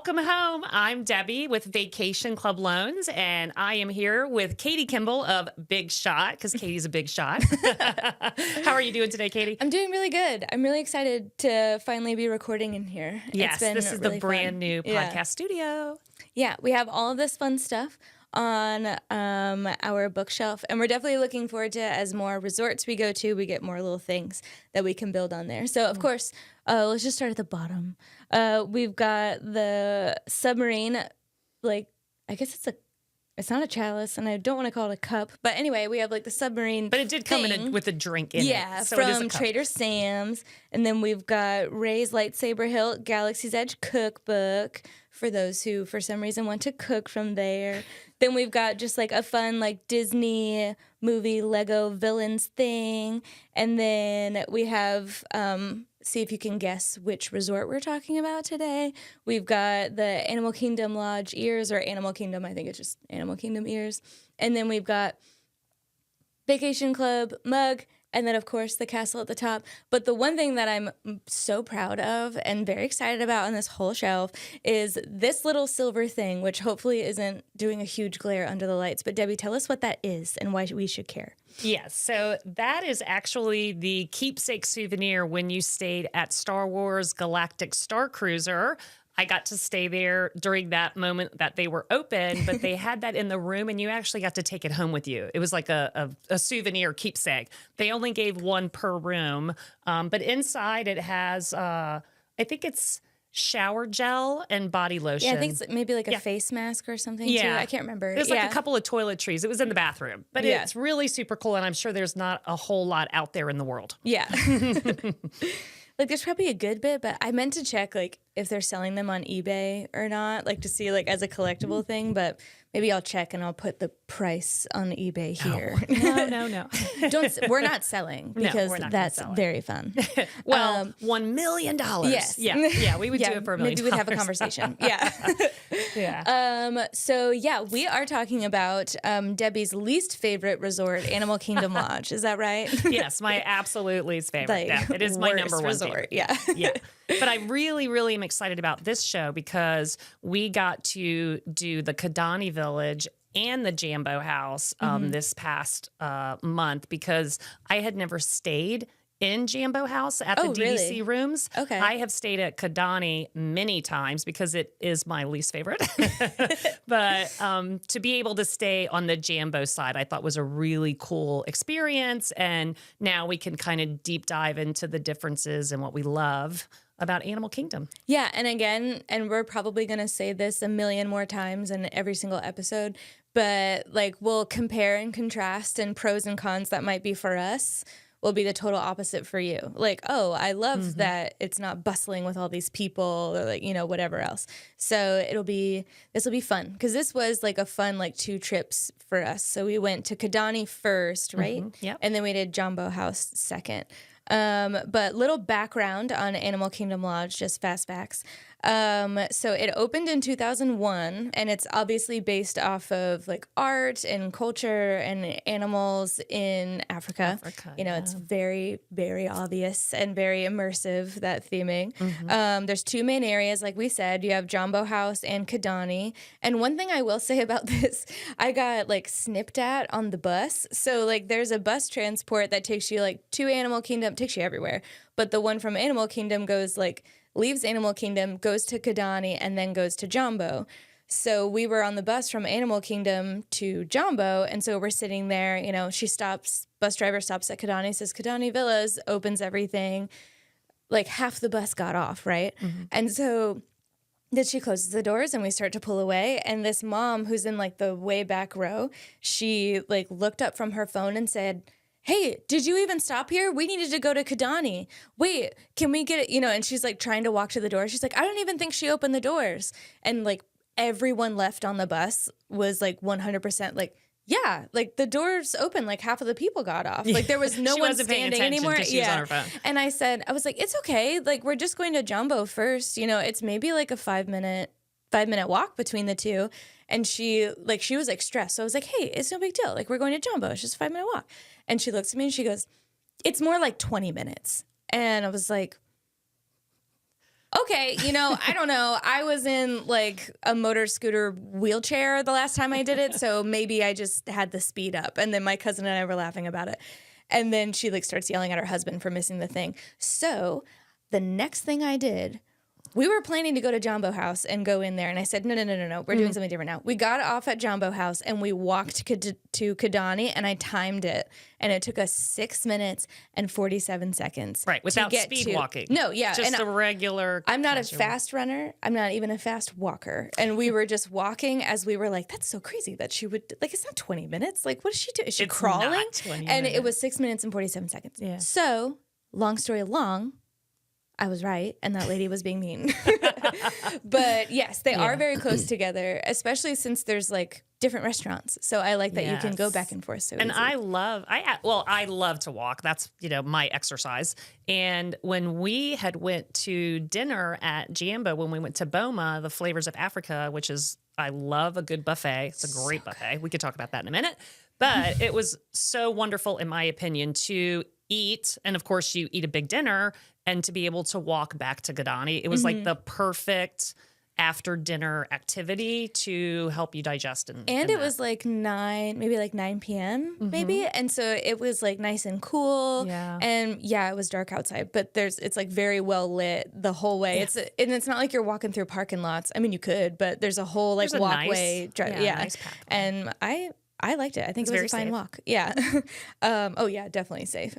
Welcome home. I'm Debbie with Vacation Club Loans, and I am here with Kaity Kimball of Big Shot, because Katie's a big shot. How are you doing today, Kaity? I'm doing really good. I'm really excited to finally be recording in here. Yes, it's been this is really the brand fun. new podcast studio. Yeah, we have all of this fun stuff on our bookshelf, and we're definitely looking forward to as more resorts we go to, we get more little things that we can build on there. So, of course, let's just start at the bottom. We've got the submarine, I guess it's not a chalice, and I don't want to call it a cup. But anyway, we have the submarine. But it did come with a drink in it. Yeah, So from it is a cup. Trader Sam's. And then we've got Ray's Lightsaber Hilt Galaxy's Edge Cookbook for those who, for some reason, want to cook from there. Then we've got just a fun Disney movie Lego villains thing. And then we have, see if you can guess which resort we're talking about today. We've got the Animal Kingdom Lodge ears, or Animal Kingdom, I think it's just Animal Kingdom ears. And then we've got Vacation Club mug, and then, of course, the castle at the top. But the one thing that I'm so proud of and very excited about on this whole shelf is this little silver thing, which hopefully isn't doing a huge glare under the lights. But, Debbie, tell us what that is and why we should care. Yes, so that is actually the keepsake souvenir when you stayed at Star Wars Galactic Star Cruiser. I got to stay there during that moment that they were open, but they had that in the room, and you actually got to take it home with you. It was like a souvenir keepsake. They only gave one per room, but inside it has, I think it's shower gel and body lotion. Yeah, I think it's maybe a face mask or something, too. I can't remember. There's a couple of toiletries. It was in the bathroom, but it's really super cool, and I'm sure there's not a whole lot out there in the world. Yeah. There's probably a good bit, but I meant to check, if they're selling them on eBay or not, to see, as a collectible thing, but maybe I'll check and I'll put the price on eBay here. No. We're not selling, because we're not that's sell it. Very fun. Well, $1 million. Yes. Yeah, we would do it for $1 million. Maybe we'd have a conversation. Yeah. So, we are talking about Debbie's least favorite resort, Animal Kingdom Lodge. Is that right? Yes, my absolute least favorite. It is my number one resort. favorite. Yeah. But I really, really am excited about this show because we got to do the Kidani Village and the Jambo House this past month, because I had never stayed in Jambo House at the DVC rooms. Okay. I have stayed at Kidani many times because it is my least favorite. But to be able to stay on the Jambo side, I thought was a really cool experience. And now we can kind of deep dive into the differences and what we love about Animal Kingdom. Yeah, and again, and we're probably going to say this a million more times in every single episode, but we'll compare and contrast, and pros and cons that might be for us will be the total opposite for you. I love that it's not bustling with all these people, or whatever else. So this will be fun, because this was a fun 2 trips for us. So we went to Kidani first, right? Yep. And then we did Jambo House second. But little background on Animal Kingdom Lodge, just fast facts. So it opened in 2001, and it's obviously based off of art and culture and animals in Africa. It's very, very obvious and very immersive, that theming. There's 2 main areas, like we said. You have Jambo House and Kidani. And one thing I will say about this, I got snipped at on the bus. So there's a bus transport that takes you to Animal Kingdom, takes you everywhere. But the one from Animal Kingdom goes leaves Animal Kingdom, goes to Kidani, and then goes to Jambo. So we were on the bus from Animal Kingdom to Jambo, and so we're sitting there, bus driver stops at Kidani, says, Kidani Villas, opens everything. Half the bus got off, right? And so then she closes the doors, and we start to pull away, and this mom, who's in the way back row, she looked up from her phone and said, hey, did you even stop here? We needed to go to Kidani. Wait, can we get it? And she's trying to walk to the door. She's I don't even think she opened the doors. And everyone left on the bus was 100% yeah, the doors open, half of the people got off. There was no one standing anymore. She was on her phone. And I was it's okay. We're just going to Jambo first. It's maybe a 5-minute walk between the two. And she was stressed. So I was hey, it's no big deal. We're going to Jambo. It's just a 5-minute walk. And she looks at me and she goes, it's more 20 minutes. And I was Okay, I don't know. I was in like a motor scooter wheelchair the last time I did it, so maybe I just had the speed up. And then my cousin and I were laughing about it. And then she like starts yelling at her husband for missing the thing. So the next thing I did, we were planning to go to Jambo House and go in there. And I said, no. We're doing something different now. We got off at Jambo House and we walked to Kidani, and I timed it. And it took us 6 minutes and 47 seconds. Right, without speed walking. No, yeah. Just a regular. I'm not a fast runner. I'm not even a fast walker. And we were just walking as we were like, that's so crazy that she would, like, it's not 20 minutes. Like, what is she doing? Is she crawling? Not 20 and minutes. it was 6 minutes and 47 seconds. Yeah. So, long story long, I was right, and that lady was being mean. But yes, they are very close together, especially since there's like different restaurants. So I like that you can go back and forth so and easy. I love to walk. That's, my exercise. And when we had went to dinner at Jambo, when we went to Boma, the Flavors of Africa, which is, I love a good buffet. It's a great buffet. We could talk about that in a minute. But it was so wonderful, in my opinion, to eat. And of course, you eat a big dinner and to be able to walk back to Kidani. It was like the perfect after dinner activity to help you digest. And it was like 9 p.m. maybe. And so it was like nice and cool. Yeah. And it was dark outside, but it's like very well lit the whole way. Yeah. It's not like you're walking through parking lots. I mean, you could, but there's a whole like There's a walkway. nice pathway. And I liked it. I think it was a fine walk. Yeah. Definitely safe.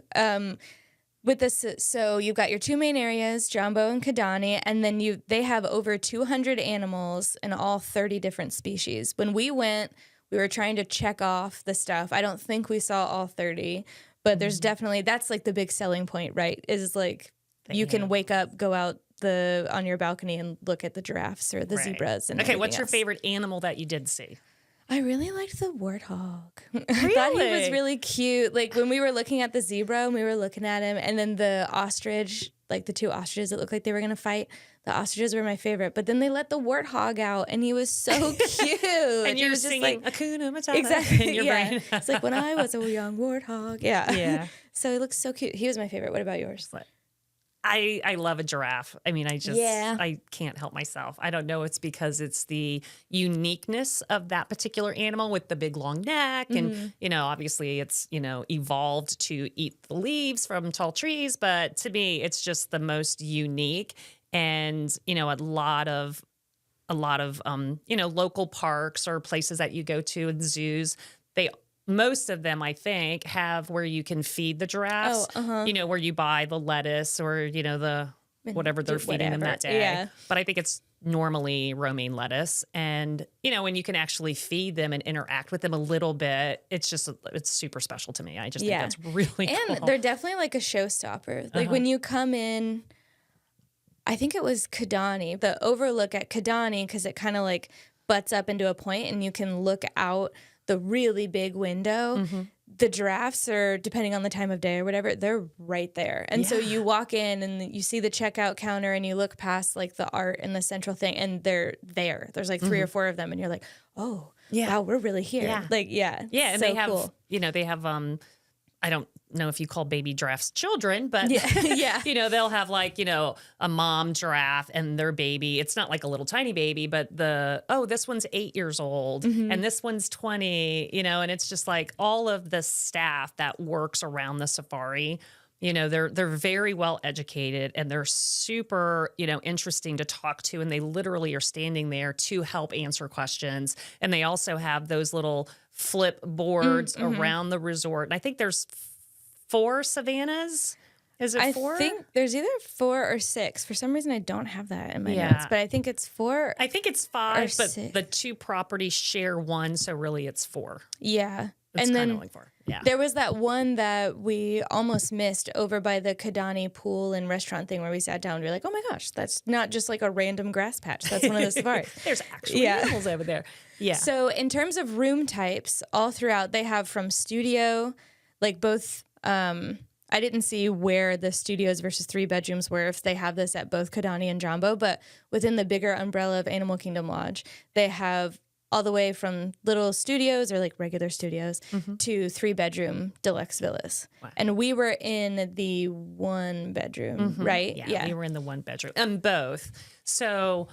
With this, so you've got your two main areas, Jambo and Kidani, and then they have over 200 animals in all 30 different species. When we went, we were trying to check off the stuff. I don't think we saw all 30, but there's definitely, that's like the big selling point, right? Is like you can wake up, go out on your balcony and look at the giraffes or the zebras. And okay, what's everything your else. favorite animal that you did see? I really liked the warthog. I thought he was really cute. Like when we were looking at the zebra and we were looking at him, and then the ostrich, like the two ostriches that looked like they were going to fight. The ostriches were my favorite, but then they let the warthog out and he was so cute. And you're was just singing like, Hakuna Matata exactly, in your yeah. brain. It's like when I was a young warthog. Yeah. Yeah. So he looks so cute. He was my favorite. What about yours? I love a giraffe. I mean, I can't help myself. I don't know. It's because it's the uniqueness of that particular animal with the big long neck. And, obviously it's, evolved to eat the leaves from tall trees. But to me, it's just the most unique. And, a lot of local parks or places that you go to and zoos, most of them, I think, have where you can feed the giraffes, where you buy the lettuce or, the whatever they're feeding them that day. Yeah. But I think it's normally romaine lettuce. And, and you can actually feed them and interact with them a little bit. It's super special to me. I just think that's really cool. And they're definitely like a showstopper. Like when you come in, I think it was Kidani, the overlook at Kidani, because it kind of like butts up into a point and you can look out the really big window. The giraffes are, depending on the time of day or whatever, they're right there. And so you walk in and you see the checkout counter and you look past like the art and the central thing and they're there. There's like 3 or 4 of them and you're like, oh, wow, we're really here. Yeah. Like, yeah. Yeah. And so they have, cool. they have, I don't know if you call baby giraffes children, but Yeah. they'll have like, a mom giraffe and their baby. It's not like a little tiny baby, but this one's 8 years old and this one's 20, and it's just like all of the staff that works around the safari, they're very well educated and they're super, interesting to talk to. And they literally are standing there to help answer questions. And they also have those little flip boards around the resort. And I think there's 4 savannas. Is it 4? I think there's either 4 or 6. For some reason, I don't have that in my notes, but I think it's 4. I think it's 5, but 6. the 2 properties share 1, so really it's 4. Yeah. It's and kind then of like 4. Yeah. There was that one that we almost missed over by the Kidani pool and restaurant thing where we sat down and we were like, oh my gosh, that's not just like a random grass patch. That's one of the safaris. There's actually animals over there. Yeah. So in terms of room types, all throughout, they have from studio, like both, I didn't see where the studios versus 3 bedrooms were, if they have this at both Kidani and Jambo, but within the bigger umbrella of Animal Kingdom Lodge, they have all the way from little studios or like regular studios to 3-bedroom deluxe villas. Wow. And we were in the 1-bedroom, right? Yeah, we were in the 1-bedroom and both. So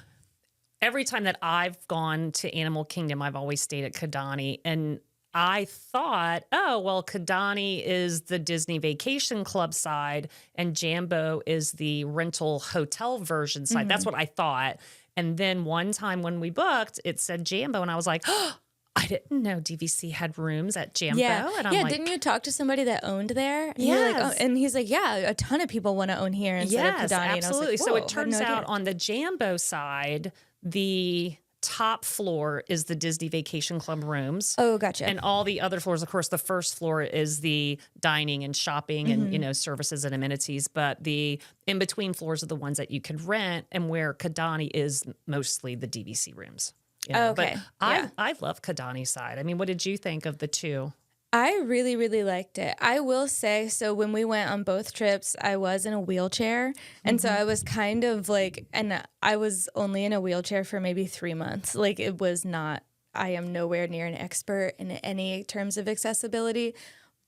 every time that I've gone to Animal Kingdom, I've always stayed at Kidani. And I thought, oh, well, Kidani is the Disney Vacation Club side and Jambo is the rental hotel version side. That's what I thought. And then one time when we booked, it said Jambo. And I was like, oh, I didn't know DVC had rooms at Jambo. Yeah, And I'm like, didn't you talk to somebody that owned there? And you were like, Yes. and he's like, yeah, a ton of people want to own here instead of yes, Kidani. And I was absolutely. like, So whoa, it turns had no out idea. on the Jambo side, the top floor is the Disney Vacation Club rooms. Oh, gotcha. And all the other floors, of course, the first floor is the dining and shopping and, services and amenities. But the in-between floors are the ones that you can rent and where Kidani is mostly the DVC rooms. You know? Okay, But I love Kidani's side. I mean, what did you think of the two? I really, really liked it. I will say, so when we went on both trips, I was in a wheelchair. And so I was kind of like, and I was only in a wheelchair for maybe 3 months. Like it was not, I am nowhere near an expert in any terms of accessibility.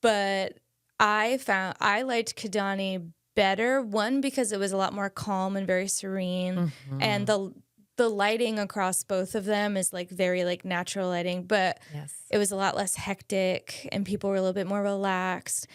But I liked Kidani better. One, because it was a lot more calm and very serene. And the lighting across both of them is like very like natural lighting, but it was a lot less hectic and people were a little bit more relaxed.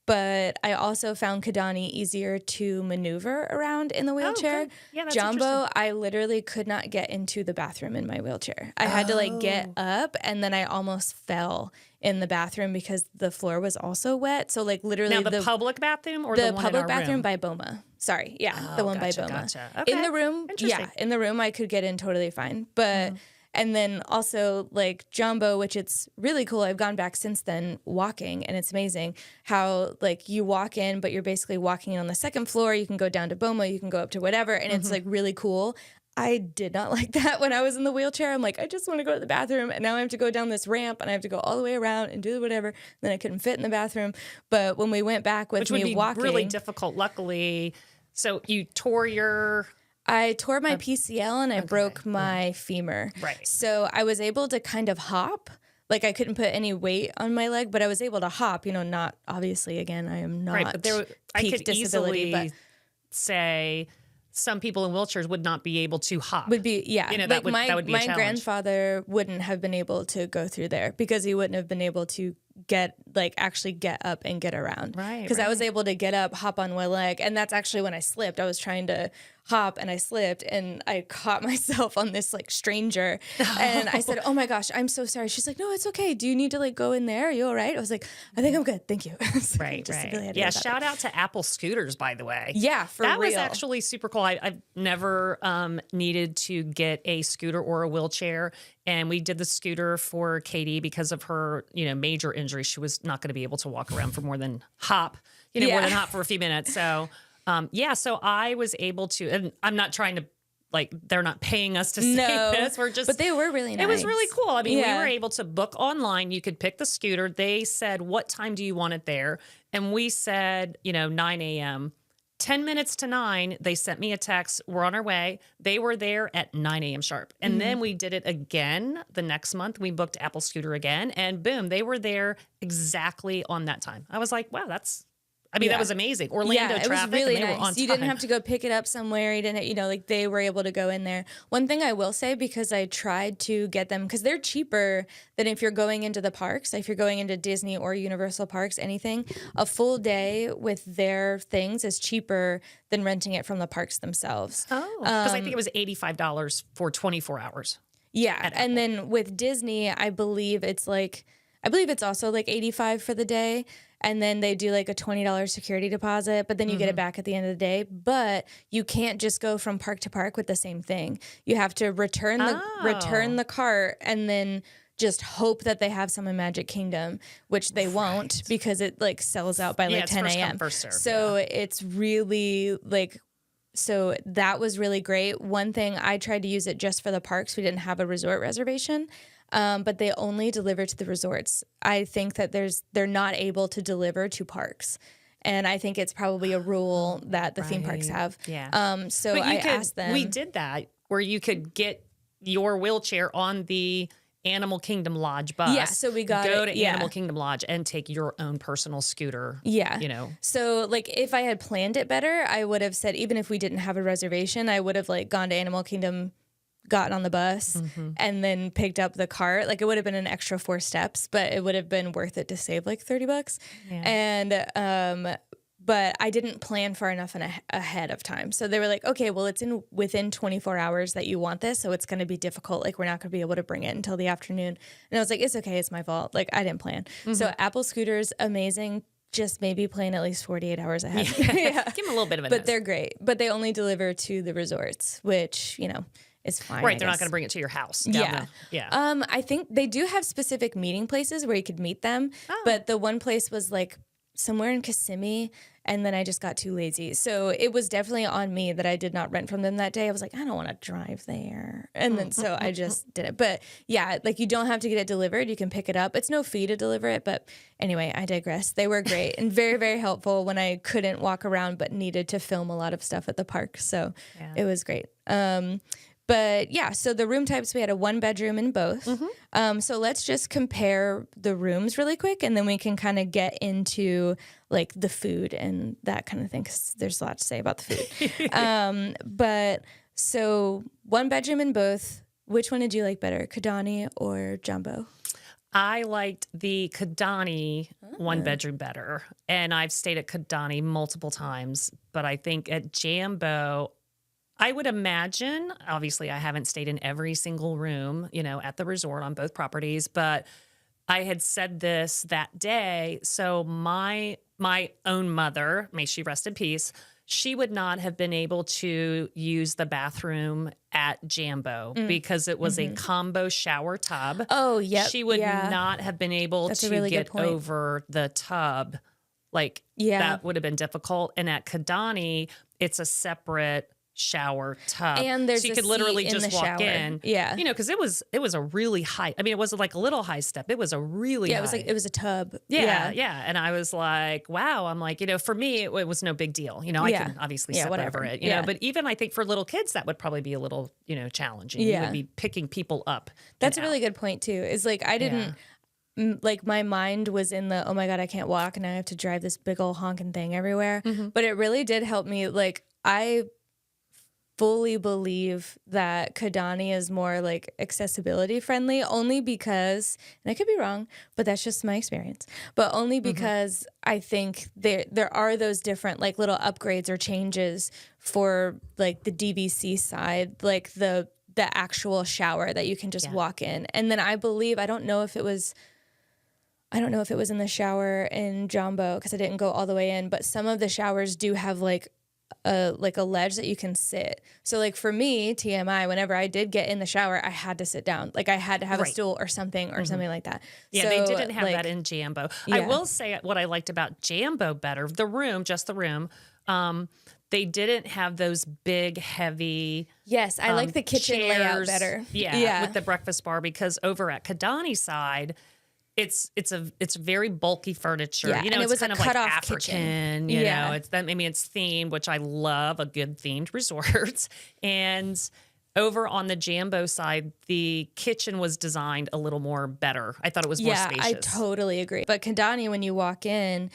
But I also found Kidani easier to maneuver around in the wheelchair. good. Yeah, that's Jambo, interesting. I literally could not get into the bathroom in my wheelchair. I had to like get up and then I almost fell in the bathroom because the floor was also wet. So like literally Now, the public bathroom or the one in public our bathroom room? by Boma. Sorry. Yeah. The one gotcha, by Boma. gotcha. In Okay. the room. Interesting. Yeah. In the room, I could get in totally fine. But, and then also like Jambo, which it's really cool. I've gone back since then walking and it's amazing how like you walk in, but you're basically walking in on the second floor. You can go down to Boma, you can go up to whatever. And it's like really cool. I did not like that when I was in the wheelchair. I'm like, I just want to go to the bathroom. And now I have to go down this ramp and I have to go all the way around and do whatever. Then I couldn't fit in the bathroom. But when we went back with Which me would be walking, really difficult. Luckily, so you tore your... I tore my PCL and I broke my femur. Right. So I was able to kind of hop. Like I couldn't put any weight on my leg, but I was able to hop. You know, not obviously. Again, I am not Right, but I peak could disability, easily but say some people in wheelchairs would not be able to hop. would be You know, like that would be a my challenge. grandfather wouldn't have been able to go through there because he wouldn't have been able to actually get up and get around. Right, Because I was able to get up, hop on one leg, and that's actually when I slipped. I was trying to hop and I slipped and I caught myself on this like stranger and I said, "Oh my gosh, I'm so sorry." She's like, "No, it's okay. Do you need to like go in there? Are you all right?" I was like, "I think I'm good. Thank you." So I Right, just right. really had to Yeah, go about shout it. out to Apple Scooters, by the way. Yeah, for that real. was actually super cool. I've never needed to get a scooter or a wheelchair. And we did the scooter for Kaity because of her, major injury. She was not going to be able to walk around for more than hop for a few minutes. So, so I was able to, and I'm not trying to, like, they're not paying us to say this. We're just, but they were really nice. it was really cool. I mean, we Yeah. were able to book online. You could pick the scooter. They said, what time do you want it there? And we said, 9 a.m. 10 minutes to 9, they sent me a text. We're on our way. They were there at 9 a.m. sharp. And then we did it again the next month. We booked Apple Scooter again. And boom, they were there exactly on that time. I was like, wow, that was amazing. Orlando it traffic, was really and they nice. were on time. You didn't have to go pick it up somewhere. You didn't, they were able to go in there. One thing I will say, because I tried to get them, because they're cheaper than if you're going into the parks. If you're going into Disney or Universal Parks, anything, a full day with their things is cheaper than renting it from the parks themselves. Oh, because I think it was $85 for 24 hours. Yeah, and then with Disney, I believe it's also like $85 for the day. And then they do like a $20 security deposit, but then you get it back at the end of the day. But you can't just go from park to park with the same thing. You have to return the cart and then just hope that they have some in Magic Kingdom, which they won't because it like sells out by like it's 10 first come, a.m. first serve, So it's really like, so that was really great. One thing, I tried to use it just for the parks. We didn't have a resort reservation. But they only deliver to the resorts. I think that they're not able to deliver to parks. And I think it's probably a rule that the theme parks have. Yeah. So I asked them. We did that where you could get your wheelchair on the Animal Kingdom Lodge bus. Yeah, so we got go it, to Animal Kingdom Lodge and take your own personal scooter. Yeah. You know. So like if I had planned it better, I would have said, even if we didn't have a reservation, I would have like gone to Animal Kingdom, gotten on the bus, and then picked up the cart. Like it would have been an extra 4 steps, but it would have been worth it to save like $30. Yeah. And but I didn't plan far enough ahead of time. So they were like, okay, well, it's within 24 hours that you want this, so it's going to be difficult. Like, we're not going to be able to bring it until the afternoon. And I was like, it's okay. It's my fault. Like, I didn't plan. So Apple scooters, amazing. Just maybe plan at least 48 hours ahead. Yeah. Give them a little bit of a But nose. they're great. But they only deliver to the resorts, which, you know, is fine. Right. I They're not guess. going to bring it to your house. Yeah. Yeah. I think they do have specific meeting places where you could meet them. But the one place was like somewhere in Kissimmee, and then I just got too lazy. So it was definitely on me that I did not rent from them that day. I was like, I don't want to drive there. And then so I just did it. But yeah, like you don't have to get it delivered. You can pick it up. It's no fee to deliver it. But anyway, I digress. They were great and very, very helpful when I couldn't walk around but needed to film a lot of stuff at the park. So it was great. But yeah, so the room types, we had a 1-bedroom in both. So let's just compare the rooms really quick, and then we can kind of get into like the food and that kind of thing, because there's a lot to say about the food. But so 1-bedroom in both. Which one did you like better, Kidani or Jambo? I liked the Kidani 1-bedroom better, and I've stayed at Kidani multiple times, but I think at Jambo, I would imagine, obviously I haven't stayed in every single room, you know, at the resort on both properties, but I had said this that day. So my own mother, may she rest in peace, she would not have been able to use the bathroom at Jambo because it was a combo shower tub. Oh, yeah. She would not have been able That's a to really good get point. over the tub. Like that would have been difficult. And at Kidani, it's a separate shower tub, And there's so you a could literally seat in just the walk shower. in. Yeah. You know, because it was a really high. I mean, it wasn't like a little high step. It was a really Yeah, high. it was like, it was a tub. Yeah. And I was like, wow. I'm like, you know, for me, it was no big deal. You know, I can obviously step over it, you know, but even I think for little kids, that would probably be a little, you know, challenging. You would be picking people up. That's a really good point too. Is like, I didn't, like my mind was in the, oh my God, I can't walk and I have to drive this big old honking thing everywhere. But it really did help me. Like I fully believe that Kidani is more like accessibility friendly, only because, and I could be wrong, but that's just my experience, but only because I think there are those different like little upgrades or changes for like the DVC side, like the actual shower that you can just walk in. And then I believe, I don't know if it was in the shower in Jambo because I didn't go all the way in, but some of the showers do have like a ledge that you can sit. So like for me, TMI, whenever I did get in the shower, I had to sit down. Like I had to have a stool or something like that. Yeah, so, they didn't have that in Jambo. I will say what I liked about Jambo better, just the room, they didn't have those big, heavy Yes, I like the kitchen layout chairs. better. Yeah, with the breakfast bar, because over at Kidani's side, it's very bulky furniture. Yeah, You know, and it it's was kind a of like cut-off African. kitchen. You Yeah. know, it's themed, which I love, a good themed resort. And over on the Jambo side, the kitchen was designed a little more better. I thought it was more spacious. I totally agree. But Kidani, when you walk in,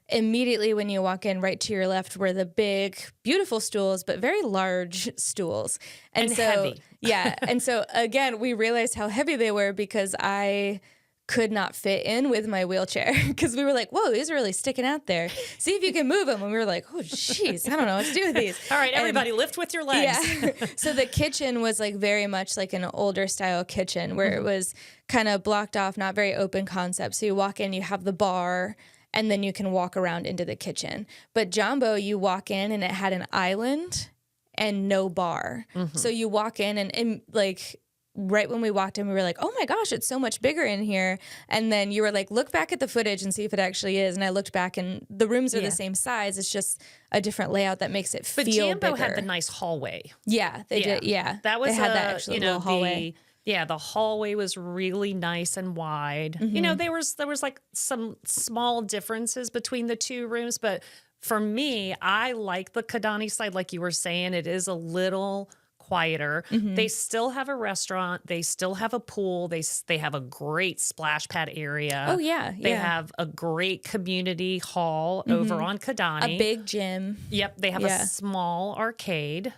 immediately when you walk in, right to your left were the big, beautiful stools, but very large stools. And so, heavy. Yeah. And so again, we realized how heavy they were because I could not fit in with my wheelchair because we were like, whoa, these are really sticking out there. See if you can move them. And we were like, oh, jeez, I don't know what to do with these. All right, everybody, lift with your legs. Yeah. So the kitchen was like very much like an older style kitchen where it was kind of blocked off, not very open concept. So you walk in, you have the bar, and then you can walk around into the kitchen. But Jambo, you walk in and it had an island and no bar. So you walk in and like, right when we walked in, we were like, oh my gosh, it's so much bigger in here. And then you were like, look back at the footage and see if it actually is. And I looked back and the rooms are the same size. It's just a different layout that makes it But feel Jambo bigger. had the nice hallway. Yeah, they did. Yeah. That was they had that actual little hallway. The hallway was really nice and wide. You know, there was like some small differences between the two rooms, but for me, I like the Kidani side, like you were saying. It is a little quieter. Mm-hmm. They still have a restaurant. They still have a pool. They have a great splash pad area. Oh, yeah. They Yeah. have a great community hall over on A Kidani. big gym. Yep. They have a Yeah. small arcade.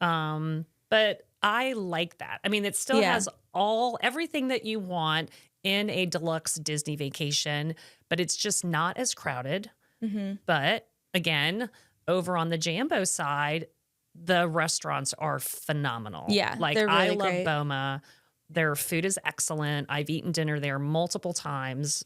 But I like that. I mean, it still Yeah. has everything that you want in a deluxe Disney vacation, but it's just not as crowded. Mm-hmm. But again, over on the Jambo side, the restaurants are phenomenal. Yeah, Like they're I really love great. Boma. Their food is excellent. I've eaten dinner there multiple times.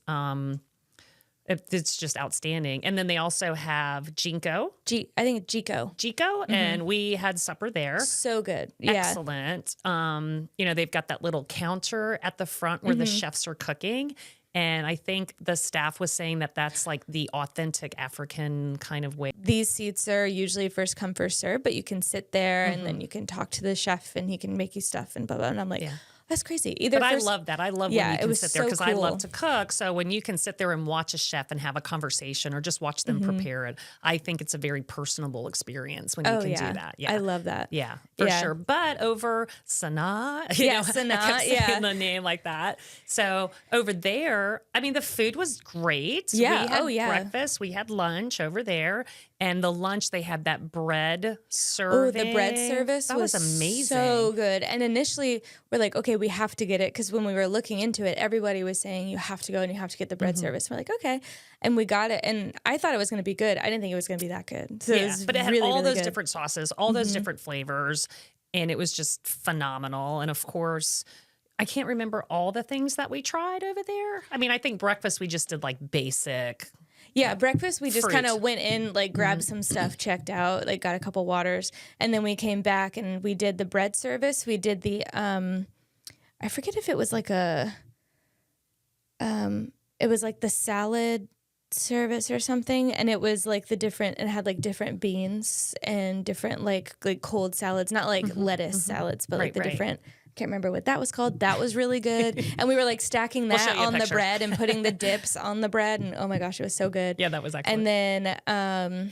It's just outstanding. And then they also have Jinko, I think it's Jico. and we had supper there. So good. Yeah. Excellent. They've got that little counter at the front where the chefs are cooking. And I think the staff was saying that that's like the authentic African kind of way. These seats are usually first come, first serve, but you can sit there and then you can talk to the chef and he can make you stuff and blah, blah. And I'm like, that's crazy. But I love that. I love when you can sit there because I love cool. to cook. So when you can sit there and watch a chef and have a conversation or just watch them prepare it, I think it's a very personable experience when you can do that. Yeah, I love that. Yeah, for sure. But over Sanaa, Sanaa, I kept saying the name like that. So over there, I mean, the food was great. Yeah. We had breakfast. We had lunch over there. And the lunch, they had that bread serving. Oh, the bread service was amazing. So good. And initially, we're like, okay, we have to get it. Because when we were looking into it, everybody was saying, you have to go and you have to get the bread service. We're like, okay. And we got it. And I thought it was going to be good. I didn't think it was going to be that good. So but it had really, all really those good. different sauces, all those different flavors. And it was just phenomenal. And of course, I can't remember all the things that we tried over there. I mean, I think breakfast, we just did like basic. Yeah, breakfast, we just Fruit. kind of went in, like grabbed some stuff, checked out, like got a couple waters. And then we came back and we did the bread service. We did the, I forget if it was like it was like the salad service or something. And it was like it had like different beans and different like cold salads, not like lettuce salads, but like the different. Can't remember what that was called. That was really good. And we were like stacking that on the bread and putting the dips on the bread. And oh my gosh, it was so good. Yeah, that was excellent. And then,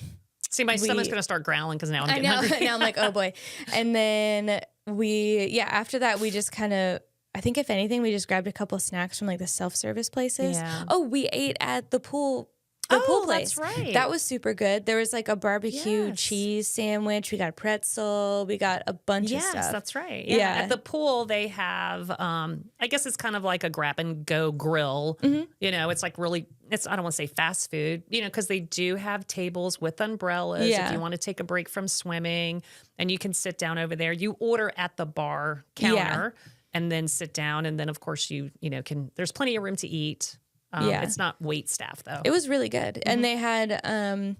see, my stomach's going to start growling because now I'm getting hungry. now I'm like, oh boy. And then after that, we just kind of, I think if anything, we just grabbed a couple of snacks from like the self-service places. Yeah. Oh, we ate at the pool. The pool place. That's right. That was super good. There was like a barbecue cheese sandwich. We got a pretzel. We got a bunch of stuff. Yes, that's right. Yeah. At the pool, they have, I guess it's kind of like a grab and go grill. It's like really, I don't want to say fast food, because they do have tables with umbrellas if you want to take a break from swimming and you can sit down over there. You order at the bar counter and then sit down. And then, of course, there's plenty of room to eat. It's not wait staff though. It was really good. And they had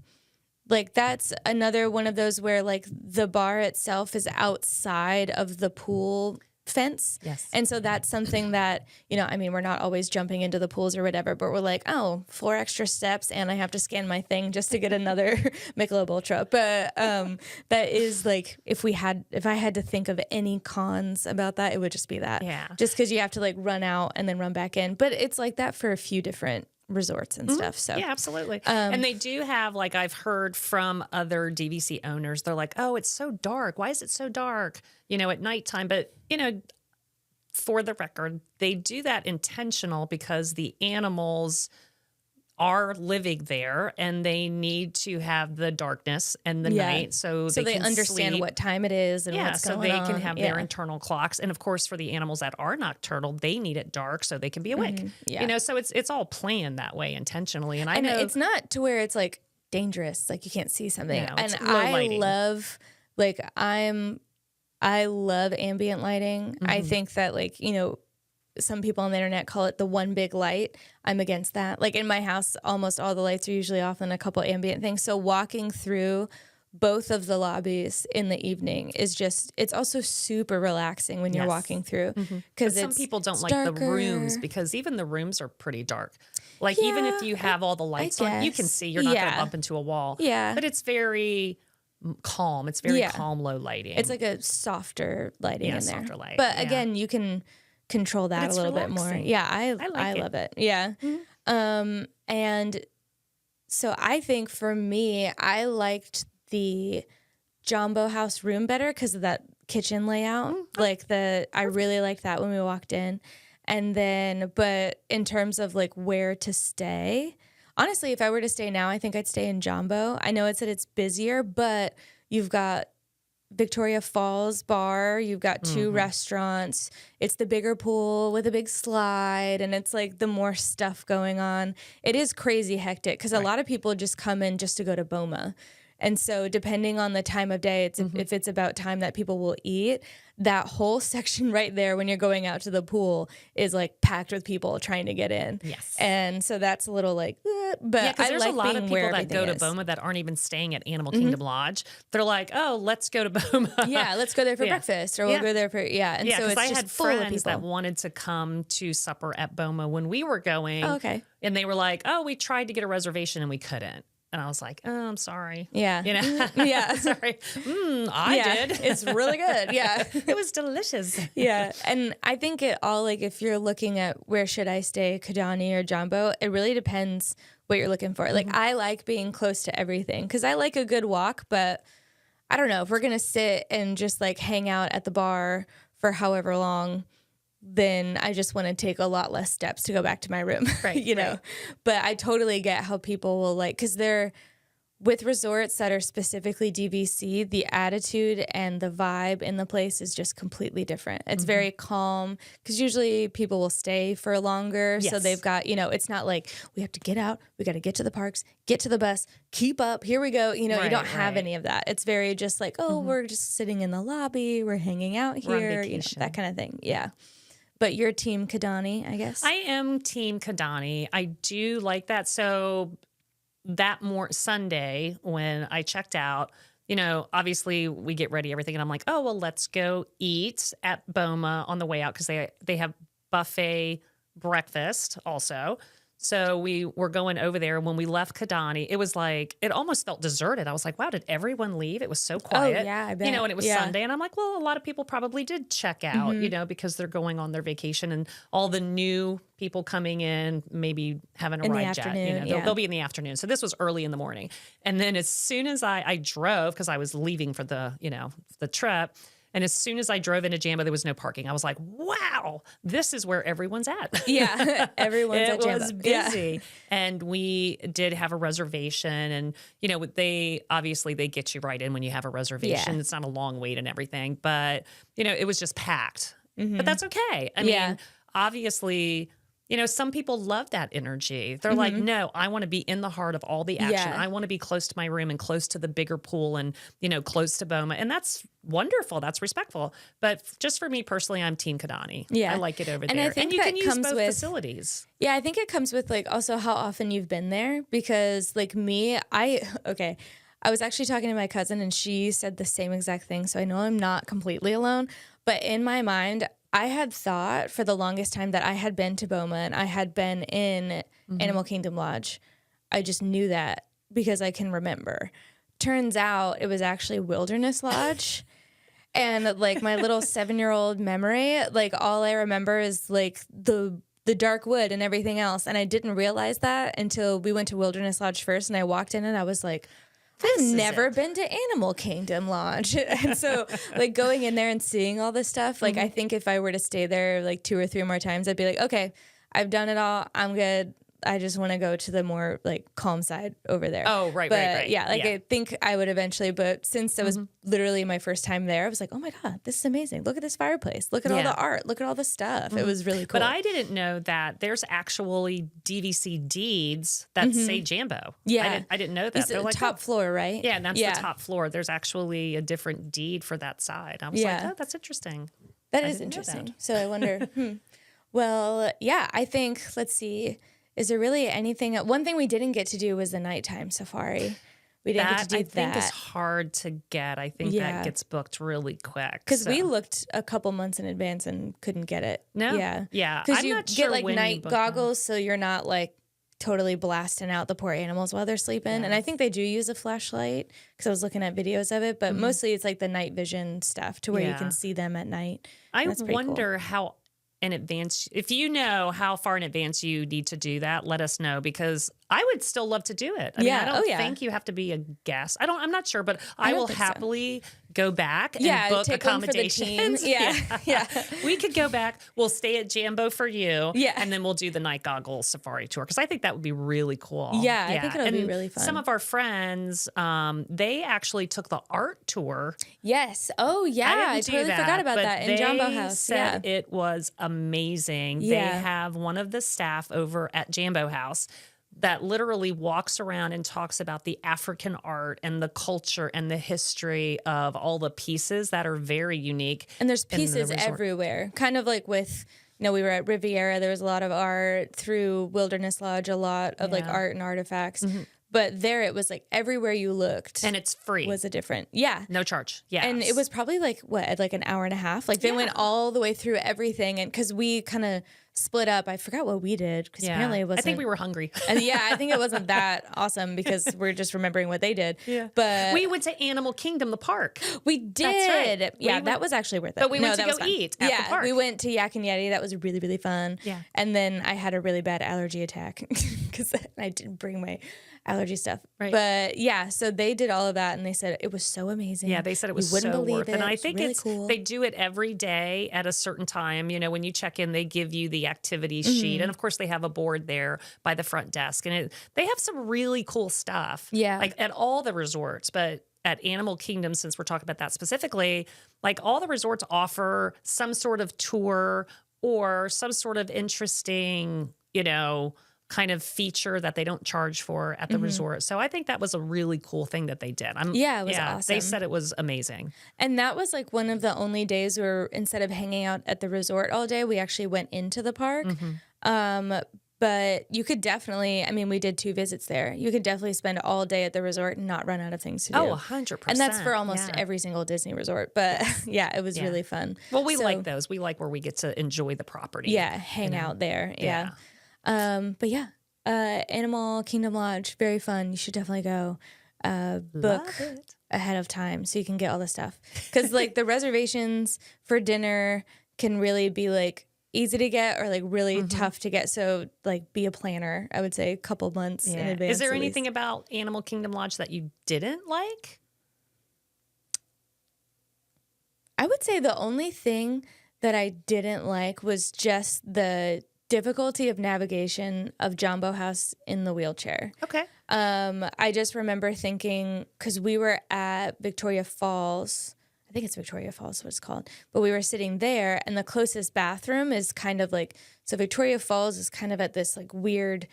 like that's another one of those where like the bar itself is outside of the pool fence. Yes. And so that's something that, I mean, we're not always jumping into the pools or whatever, but we're like, oh, 4 extra steps and I have to scan my thing just to get another Michelob Ultra. But that is like, if I had to think of any cons about that, it would just be that. Yeah. Just because you have to like run out and then run back in. But it's like that for a few different resorts and stuff. So yeah, absolutely. And they do have, like I've heard from other DVC owners, they're like, oh, it's so dark. Why is it so dark, at nighttime? But, for the record, they do that intentional because the animals are living there and they need to have the darkness and the night so they can understand sleep. What time it is and what's going on. So they can have their internal clocks. And of course, for the animals that are nocturnal, they need it dark so they can be awake. So it's all planned that way intentionally. And I know it's not to where it's like dangerous, like you can't see something. No, and it's low lighting. I love ambient lighting. I think that some people on the internet call it the one big light. I'm against that. Like in my house, almost all the lights are usually off and a couple ambient things. So walking through both of the lobbies in the evening is it's also super relaxing when you're walking through. Because some people don't like the rooms because even the rooms are pretty dark. Like even if you have all the lights on, you can see you're not going to bump into a wall. Yeah. But it's very calm. It's very calm, low lighting. It's like a softer lighting in there. Softer light. But again, you can control that a little bit more. Yeah, I love it. Yeah. And so I think for me, I liked the Jambo House room better because of that kitchen layout. I really liked that when we walked in. And then, but in terms of like where to stay, honestly, if I were to stay now, I think I'd stay in Jambo. I know it's busier, but you've got Victoria Falls Bar, you've got 2 restaurants. It's the bigger pool with a big slide, and it's like the more stuff going on. It is crazy hectic because a lot of people just come in just to go to Boma. And so depending on the time of day, if it's about time that people will eat, that whole section right there when you're going out to the pool is like packed with people trying to get in. Yes. And so that's a little like, but Yeah, because I there's like a lot of being where people that everything go to is. Boma that aren't even staying at Animal Kingdom Lodge. They're like, oh, let's go to Boma. Yeah, let's go there for breakfast, or we'll go there for And Yeah, so because it's I just had full of friends that people. wanted to come to supper at Boma when we were going. Oh, okay. And they were like, oh, we tried to get a reservation and we couldn't. And I was like, oh, I'm sorry. Yeah. You know? Yeah. Sorry. I did. It's really good. Yeah. It was delicious. Yeah. And I think it all, like, if you're looking at where should I stay, Kidani or Jambo, it really depends what you're looking for. Like, I like being close to everything because I like a good walk, but I don't know if we're going to sit and just like hang out at the bar for however long, then I just want to take a lot less steps to go back to my room, Right, you know? right. But I totally get how people will like, because they're with resorts that are specifically DVC, the attitude and the vibe in the place is just completely different. It's very calm because usually people will stay for longer. So Yes. they've got, it's not like we have to get out, we got to get to the parks, get to the bus, keep up, here we go. You Right, don't have right. any of that. It's very just like, oh, we're just sitting in the lobby, we're hanging out We're on here, vacation. that kind of thing. Yeah. But you're team Kidani, I guess. I am Team Kidani. I do like that. So that Sunday when I checked out, obviously we get ready, everything. And I'm like, oh, well, let's go eat at Boma on the way out because they have buffet breakfast also. So we were going over there. When we left Kidani, it was like, it almost felt deserted. I was like, wow, did everyone leave? It was so quiet. yeah, I bet. And it was Yeah. Sunday. And I'm like, well, a lot of people probably did check out, because they're going on their vacation, and all the new people coming in maybe haven't In the arrived yet. afternoon, They'll be in the afternoon. So this was early in the morning. And then as soon as I drove, because I was leaving for the trip, and as soon as I drove into Jambo, there was no parking. I was like, wow, this is where everyone's at. Yeah. Everyone's at It Jambo. was Yeah. busy. And we did have a reservation. And, they get you right in when you have a reservation. Yeah. It's not a long wait and everything. But, it was just packed. But that's okay. I Yeah. mean, obviously, some people love that energy. They're like, no, I want to be in the heart of all the action. Yeah. I want to be close to my room and close to the bigger pool and, close to Boma. And that's wonderful. That's respectful. But just for me personally, I'm Team Kidani. Yeah. I like it over And there. I think and you that can use comes both with- facilities. Yeah, I think it comes with like also how often you've been there because like me, I was actually talking to my cousin and she said the same exact thing. So I know I'm not completely alone, but in my mind, I had thought for the longest time that I had been to Boma and I had been in Animal Kingdom Lodge. I just knew that because I can remember. Turns out it was actually Wilderness Lodge. And like my little 7-year-old memory, like all I remember is like the dark wood and everything else. And I didn't realize that until we went to Wilderness Lodge first and I walked in and I was like, I've is never it. been to Animal Kingdom Lodge. And so like going in there and seeing all this stuff, like I think if I were to stay there like 2 or 3 more times, I'd be like, okay, I've done it all. I'm good. I just want to go to the more like calm side over there. Oh, right, but, right. Yeah, like I think I would eventually, but since it was literally my first time there, I was like, oh my God, this is amazing. Look at this fireplace. Look at all Yeah. the art. Look at all the stuff. It was really cool. But I didn't know that there's actually DVC deeds that say Jambo. Yeah. I didn't know that. It's They're the like, top oh. floor, right? Yeah, and that's the top floor. There's actually a different deed for that side. I was like, Yeah. oh, that's interesting. That I is didn't know interesting. that. So I wonder, Well, yeah, I think, let's see, is there really anything? One thing we didn't get to do was the nighttime safari. We didn't get to do I think is that. hard to get. I think Yeah. that gets booked really quick. Because we so. looked a couple months in advance and couldn't get it. No? Yeah. Yeah. Because I'm you not get sure like when you night book them. goggles so you're not like totally blasting out the poor animals while they're sleeping. And I think they do use a flashlight because I was looking at videos of it, but mostly it's like the night vision stuff to where you Yeah. can see them at night. I That's pretty cool. wonder how in advance, if you know how far in advance you need to do that, let us know, because I would still love to do it. I mean, I don't think you have to be a guest. I'm not sure, but I will happily go back and book take one for the accommodations. team. Yeah. We could go back. We'll stay at Jambo for you. Yeah. And then we'll do the night goggles safari tour, because I think that would be really cool. Yeah, I think it'll be really fun. Some of our friends, they actually took the art tour. Yes. Oh, yeah. I totally forgot about that in Jambo House. Said it was amazing. They have one of the staff over at Jambo House that literally walks around and talks about the African art and the culture and the history of all the pieces that are very unique. And there's pieces everywhere. Kind of like with, we were at Riviera, there was a lot of art. Through Wilderness Lodge, a lot of like art and artifacts. But there it was like everywhere you looked. And it's free. Was a different, no charge. Yeah. And it was probably like, like an hour and a half? Like they went all the way through everything. And because we kind of split up, I forgot what we did, because apparently it wasn't. I think we were hungry. I think it wasn't that awesome, because we're just remembering what they did. Yeah. But we went to Animal Kingdom, the park. We did. That's right. Yeah, that was actually worth it. But we went to go eat at the park. We went to Yak and Yeti. That was really, really fun. Yeah. And then I had a really bad allergy attack because I didn't bring my allergy stuff. Right. But yeah, so they did all of that, and they said it was so amazing. Yeah, they said it was so worth it. And I think it's really cool. They do it every day at a certain time. When you check in, they give you the activity sheet. And of course, they have a board there by the front desk. And they have some really cool stuff. Yeah. Like at all the resorts, but at Animal Kingdom, since we're talking about that specifically, like all the resorts offer some sort of tour or some sort of interesting, kind of feature that they don't charge for at the resort. So I think that was a really cool thing that they did. It was awesome. They said it was amazing. And that was like one of the only days where instead of hanging out at the resort all day, we actually went into the park. But you could definitely, we did 2 visits there. You could definitely spend all day at the resort and not run out of things to do. Oh, 100%. And that's for almost every single Disney resort. But it was really fun. Well, we like those. We like where we get to enjoy the property. Yeah, hang out there. Yeah. But Animal Kingdom Lodge, very fun. You should definitely go. Book ahead of time so you can get all the stuff. Because like the reservations for dinner can really be like easy to get or like really tough to get. So like be a planner, I would say a couple months in advance. Is there anything about Animal Kingdom Lodge that you didn't like? I would say the only thing that I didn't like was just the difficulty of navigation of Jambo House in the wheelchair. Okay. I just remember thinking, because we were at Victoria Falls, I think it's Victoria Falls, what it's called, but we were sitting there, and the closest bathroom is kind of like, so Victoria Falls is kind of at this like weird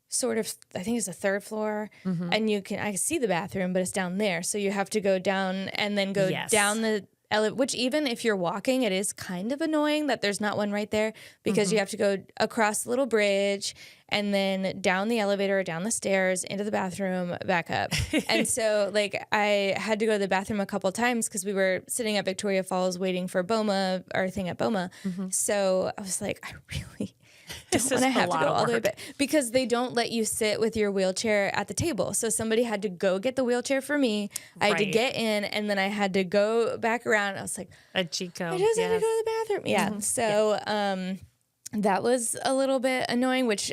sort of, I think it's the 3rd floor, and I can see the bathroom, but it's down there, so you have to go down and then go down the which even if you're walking, it is kind of annoying that there's not one right there, because you have to go across the little bridge and then down the elevator, down the stairs, into the bathroom, back up. And so like I had to go to the bathroom a couple times because we were sitting at Victoria Falls waiting for our thing at BOMA. So I was like, I really don't want to have to go all the way back, because they don't let you sit with your wheelchair at the table. So somebody had to go get the wheelchair for me. I had to get in, and then I had to go back around. I was like, a Chico. I just had to go to the bathroom. Yeah. So that was a little bit annoying, which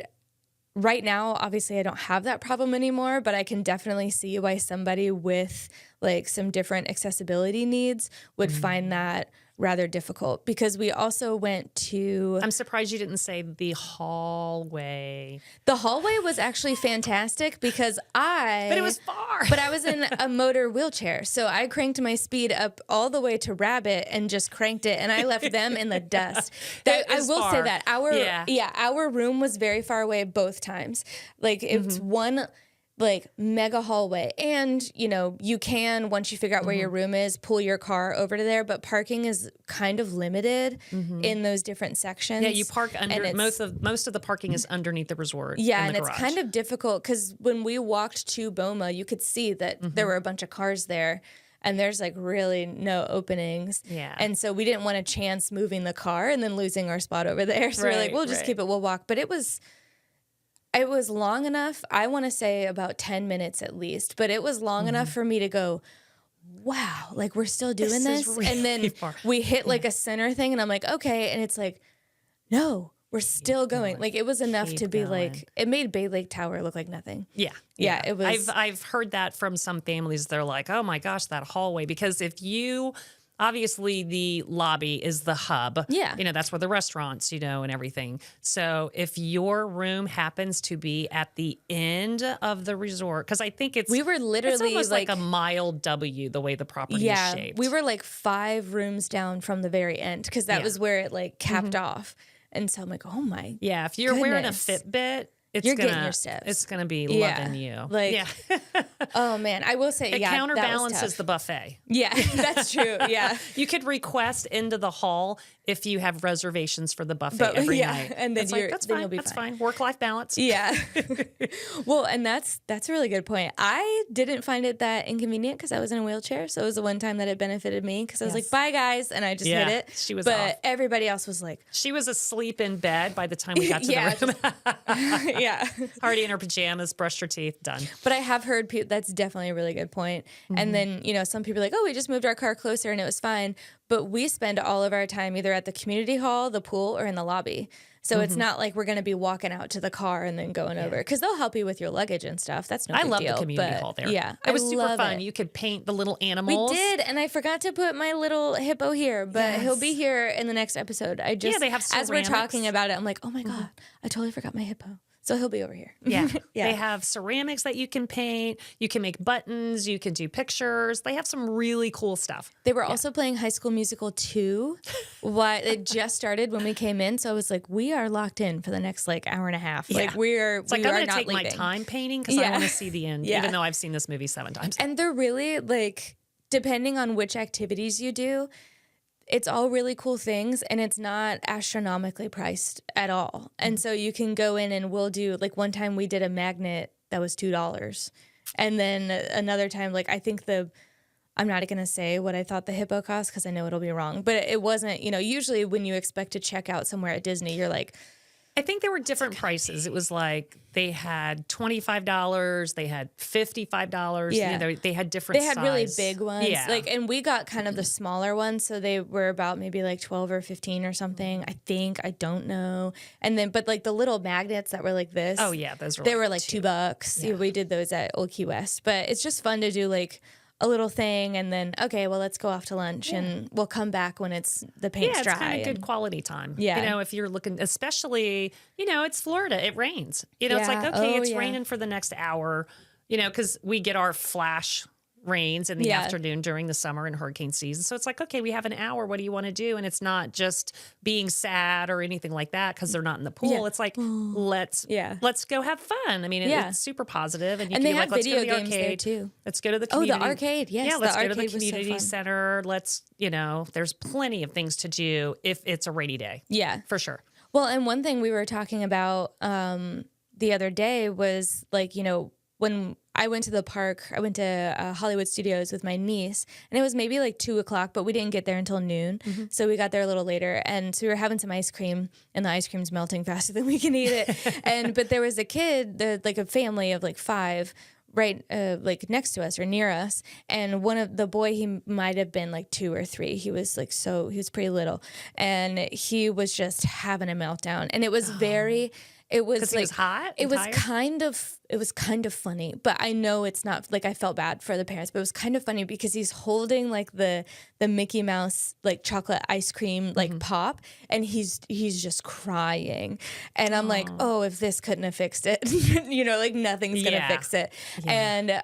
right now, obviously, I don't have that problem anymore, but I can definitely see why somebody with like some different accessibility needs would find that rather difficult, because we also went to... I'm surprised you didn't say the hallway. The hallway was actually fantastic because But it was far. But I was in a motor wheelchair, so I cranked my speed up all the way to Rabbit and just cranked it, and I left them in the dust. I will say that our room was very far away both times. Like it's one like mega hallway, and you can, once you figure out where your room is, pull your car over to there, but parking is kind of limited in those different sections. Yeah, you park under, most of the parking is underneath the resort. Yeah, and it's kind of difficult because when we walked to BOMA, you could see that there were a bunch of cars there, and there's like really no openings. Yeah. And so we didn't want to chance moving the car and then losing our spot over there. So we're like, we'll just keep it, we'll walk. But it was long enough, I want to say about 10 minutes at least, but it was long enough for me to go, wow, like we're still doing this. Really and then far. we hit like a center thing, and I'm like, okay. And it's like, no, we're still going. Like it was enough Keep to be going. like, it made Bay Lake Tower look like nothing. Yeah. Yeah, it was. I've heard that from some families. They're like, oh my gosh, that hallway. Because if you, obviously the lobby is the hub. Yeah. You know, that's where the restaurants, you know, and everything. So if your room happens to be at the end of the resort, because I think We were literally it's almost like like a mild W, the way the property is shaped. we were like 5 rooms down from the very end because that was where it like capped off. And so I'm like, oh my. Yeah, if you're wearing a goodness. Fitbit, it's You're gonna, getting your steps. It's gonna be Yeah. loving you. Like, yeah. Oh man, I will say, It yeah, that was counterbalances tough. the buffet. Yeah, that's true. Yeah. You could request into the hall if you have reservations for the buffet But, every yeah, night. and then It's like, you're- that's then fine. you'll be That's fine. fine. Work-life balance. Yeah. Well, and that's a really good point. I didn't find it that inconvenient because I was in a wheelchair. So it was the one time that it benefited me because I was like, bye guys. And I just Yeah, hit it. she was But off. everybody else was like, She was asleep in bed by the time we got to Yeah, the room. yeah. Already in her pajamas, brushed her teeth, done. But I have heard that's definitely a really good point. And then, you know, some people are like, oh, we just moved our car closer and it was fine. But we spend all of our time either at the community hall, the pool, or in the lobby. So it's not like we're going to be walking out to the car and then going over because they'll help you with your luggage and stuff. That's no I big love deal. the community but hall there. Yeah, It was I super love fun. it. You could paint the little We animals. did, and I forgot to put my little hippo here, but he'll be here in the next episode. I just, they have as we're ceramics. talking about it, I'm like, oh my God, I totally forgot my hippo. So he'll be over here. Yeah. Yeah. They have ceramics that you can paint. You can make buttons. You can do pictures. They have some really cool stuff. They were also playing High School Musical 2. It just started when we came in. So I was like, we are locked in for the next like hour and a half. Yeah. Like we are It's like, we I'm are going to not take my leaving. time painting because I Yeah. want to see the end, Yeah. even though I've seen this movie 7 times. And they're really like, depending on which activities you do, it's all really cool things and it's not astronomically priced at all. And so you can go in and we'll do, like one time we did a magnet that was $2. And then another time, like I think I'm not going to say what I thought the hippo cost because I know it'll be wrong, but it wasn't, you know, usually when you expect to check out somewhere at Disney, you're like, I think there were different prices. It was like they had $25, they had $55. Yeah. You know, they had different they had really size. big ones. Yeah. Like, and we got kind of the smaller ones. So they were about maybe like 12 or 15 or something. I think, I don't know. And then, but like the little magnets that were like this. Oh, yeah. Those were They were like $2. $2. Yeah. We did those at Old Key West, but it's just fun to do like a little thing and then, okay, well, let's go off to lunch and we'll come back when the paint's Yeah, dry. it's kind of good and- quality time. Yeah. You know, if you're looking, especially, you know, it's Florida, it rains. You know, it's like, Yeah. okay, Oh, it's yeah. raining for the next hour, you know, because we get our flash rains in the Yeah. afternoon during the summer and hurricane season. So it's like, okay, we have an hour. What do you want to do? And it's not just being sad or anything like that because they're not in the pool. Yeah. It's like, let's go have fun. I mean, Yeah. it's super positive. And you And can they be like, have let's go to video the games there arcade. too. Let's go to the Oh, the community. arcade. Yes, Yeah, the let's go to the arcade was so community fun. center. Let's, you know, there's plenty of things to do if it's a rainy day. Yeah. For sure. Well, and one thing we were talking about the other day was like, you know, when I went to the park, I went to Hollywood Studios with my niece, and it was maybe like 2:00, but we didn't get there until noon. So we got there a little later, and so we were having some ice cream, and the ice cream's melting faster than we can eat it. But there was a kid, like a family of like 5, right, like next to us or near us, and one of the boy, he might have been like 2 or 3. He was like he was pretty little, and he was just having a meltdown, and it was very. It was 'Cause like he was hot It and was tired? it was kind of funny, but I know it's not like I felt bad for the parents, but it was kind of funny because he's holding like the Mickey Mouse like chocolate ice cream like pop, and he's just crying, and I'm like, oh, if this couldn't have fixed it, you know, like nothing's gonna Yeah. fix it. And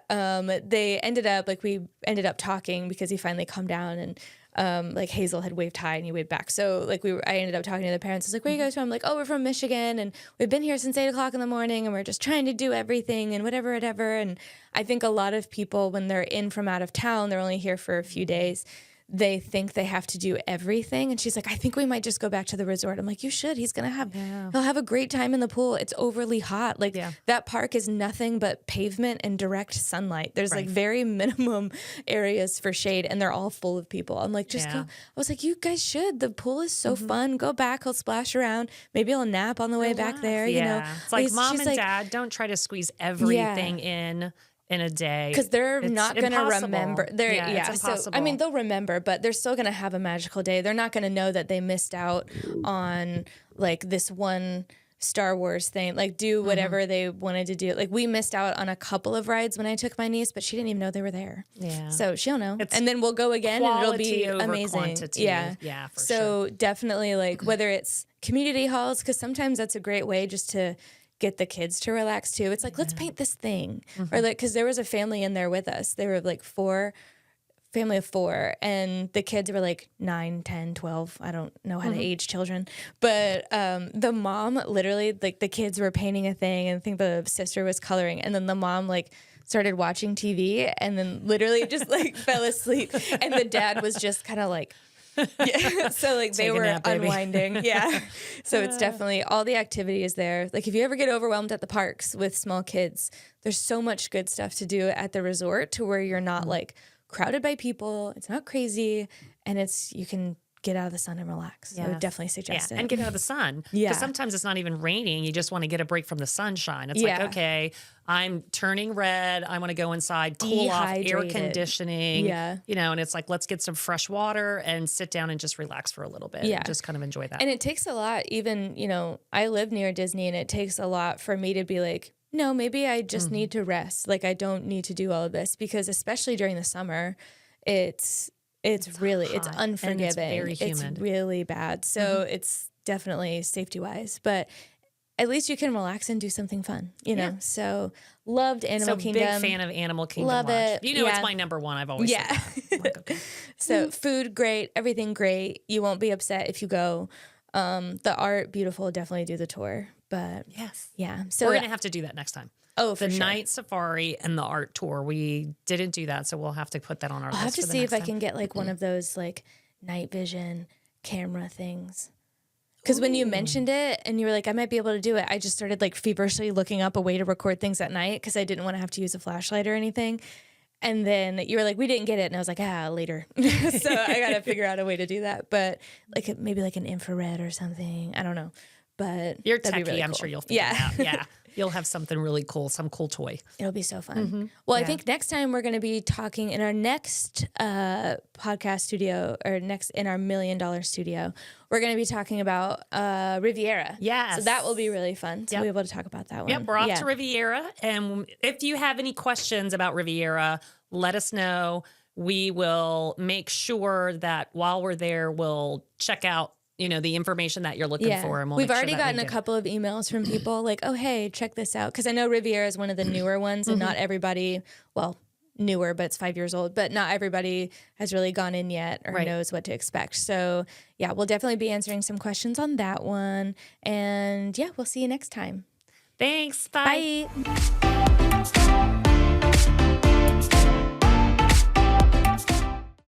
we ended up talking because he finally calmed down and. Like Hazel had waved hi and he waved back. So like I ended up talking to the parents. I was like, where are you guys from? I'm like, oh, we're from Michigan and we've been here since 8:00 in the morning and we're just trying to do everything and whatever. And I think a lot of people, when they're in from out of town, they're only here for a few days. They think they have to do everything. And she's like, I think we might just go back to the resort. I'm like, you should. He'll have a great time in the pool. It's overly hot. Like that park is nothing but pavement and direct sunlight. There's like very minimum areas for shade and they're all full of people. I'm like, just go. I was like, you guys should. The pool is so fun. Go back. He'll splash around. Maybe he'll nap on the way back there. You know, It's like mom she's and dad, don't try to squeeze everything in in a day. Because they're It's not going to impossible. remember. It's So, I impossible. mean, they'll remember, but they're still going to have a magical day. They're not going to know that they missed out on like this one Star Wars thing, like do whatever they wanted to do. Like we missed out on a couple of rides when I took my niece, but she didn't even know they were there. Yeah. So she'll know. It's and then we'll go again and it'll be quality over amazing. quantity. Yeah. Yeah, for so definitely like whether it's community halls, because sometimes that's a great way just to get the kids to relax too. It's like, let's paint this thing. Or like, because there was a family in there with us. They were like family of 4, and the kids were like 9, 10, 12. I don't know how to age children, but the mom literally, like the kids were painting a thing, and I think the sister was coloring, and then the mom like started watching TV and then literally just like fell asleep, and the dad was just kind of like, yeah. So like they Take a were nap, baby. unwinding. Yeah. So it's definitely all the activity is there. Like if you ever get overwhelmed at the parks with small kids, there's so much good stuff to do at the resort to where you're not like crowded by people. It's not crazy, and you can get out of the sun and relax. I would definitely suggest it. And get out of the sun. Yeah. Because sometimes it's not even raining. You just want to get a break from the sunshine. It's like, okay, I'm turning red. I want to go inside, cool off, air Dehydrated. conditioning. Yeah. You know, and it's like, let's get some fresh water and sit down and just relax for a little bit. And just kind of enjoy that. And it takes a lot, even, I live near Disney, and it takes a lot for me to be like, no, maybe I just need to rest. Like I don't need to do all of this, because especially during the summer, it's really, it's hot, unforgiving. and it's very humid. It's really bad. So it's definitely safety wise, but at least you can relax and do something fun, you know? So loved Animal Kingdom. Big fan of Animal Kingdom. Love Lodge. it. You know, Yeah. it's my number one. I've always said that. I'm like, okay. So food, great. Everything great. You won't be upset if you go. The art, beautiful. Definitely do the tour. But Yes. yeah. So We're going to have to do that next time. oh, for The sure. night safari and the art tour. We didn't do that, so we'll have to put that on our I'll list. have to for the see if next I time. can get like one of those like night vision camera things. Because when you mentioned it and you were like, I might be able to do it, I just started like feverishly looking up a way to record things at night because I didn't want to have to use a flashlight or anything. And then you were like, we didn't get it. And I was like, later. So I got to figure out a way to do that. But like maybe like an infrared or something. I don't know. But You're that'd techie. be really I'm cool. sure you'll figure it Yeah. out. Yeah. You'll have something really cool, some cool toy. It'll be so fun. Well, I think next time we're going to be talking in our next podcast studio, or next in our $1 million studio, we're going to be talking about Riviera. Yes. So that will be really fun to Yep. be able to talk about that one. Yep, we're off to Riviera. And if you have any questions about Riviera, let us know. We will make sure that while we're there, we'll check out the information that you're looking for. And we'll We've make sure already that we gotten a get it. couple of emails from people like, oh, hey, check this out. Because I know Riviera is one of the newer ones, and not everybody, well, newer, but it's 5 years old, but not everybody has really gone in yet or Right. knows what to expect. So yeah, we'll definitely be answering some questions on that one. And yeah, we'll see you next time. Thanks. Bye. Bye.